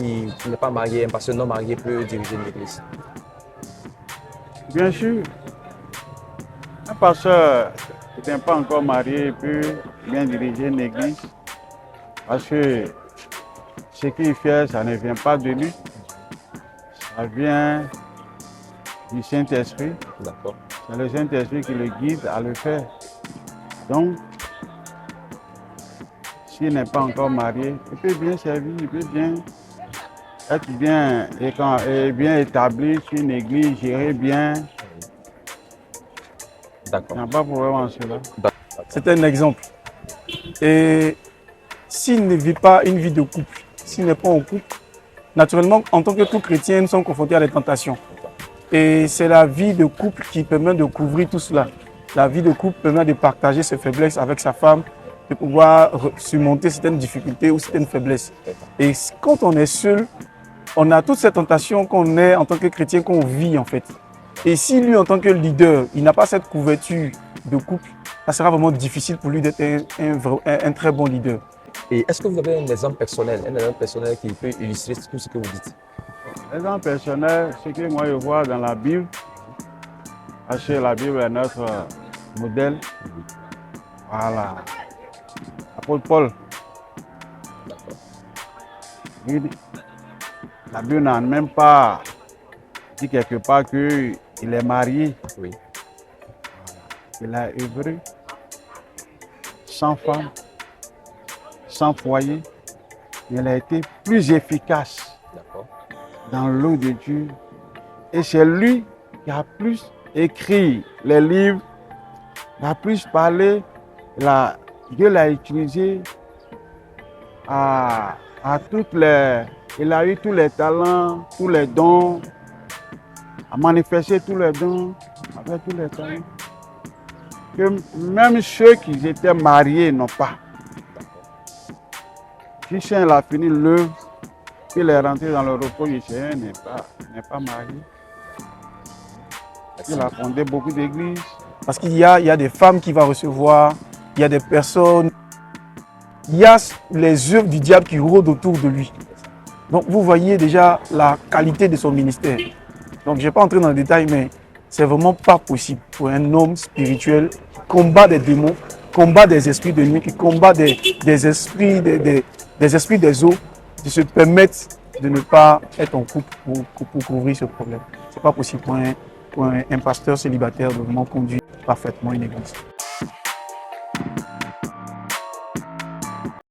qui n'est pas marié, un pasteur non marié peut diriger une église? Bien sûr, un pasteur qui n'est pas encore marié peut bien diriger une église parce que ce qu'il fait, ça ne vient pas de lui, ça vient du Saint-Esprit. D'accord. C'est le Saint-Esprit qui le guide à le faire. Donc, s'il n'est pas encore marié, il peut bien servir, il peut bien être bien établi sur une église, gérer bien. Il D'accord. n'y a pas de problème en cela. C'est un exemple. Et s'il ne vit pas une vie de couple, s'il n'est pas en couple, naturellement, en tant que tout chrétien, nous sommes confrontés à des tentations. Et c'est la vie de couple qui permet de couvrir tout cela. La vie de couple permet de partager ses faiblesses avec sa femme, de pouvoir surmonter certaines difficultés ou certaines faiblesses. Et quand on est seul, on a toutes ces tentations qu'on est en tant que chrétien, qu'on vit en fait. Et si lui, en tant que leader, il n'a pas cette couverture de couple, ça sera vraiment difficile pour lui d'être un très bon leader. Et est-ce que vous avez un exemple personnel qui peut illustrer tout ce que vous dites? L'exemple personnel, ce que moi je vois dans la Bible, parce que la Bible est notre modèle. Voilà. L'apôtre Paul. La Bible n'a même pas dit quelque part qu'il est marié. Oui. Il a œuvré sans femme, sans foyer. Il a été plus efficace dans l'eau de Dieu. Et c'est lui qui a plus écrit les livres, il a plus parlé. Dieu l'a utilisé à toutes les... Il a eu tous les talents, tous les dons, à manifester tous les dons, avec tous les talents. Que même ceux qui étaient mariés n'ont pas. Christian a fini l'œuvre, il est rentré dans le repos du Seigneur, n'est pas marié. Il a fondé beaucoup d'églises. Parce qu'il y a des femmes qui vont recevoir, il y a des personnes, il y a les œuvres du diable qui rôdent autour de lui. Donc vous voyez déjà la qualité de son ministère. Donc je ne vais pas entrer dans le détail, mais c'est vraiment pas possible pour un homme spirituel qui combat des démons, combat des esprits de nuit, qui combat des esprits des eaux, de se permettre de ne pas être en couple pour couvrir ce problème. Ce n'est pas possible pour un pasteur célibataire de vraiment conduire parfaitement une église.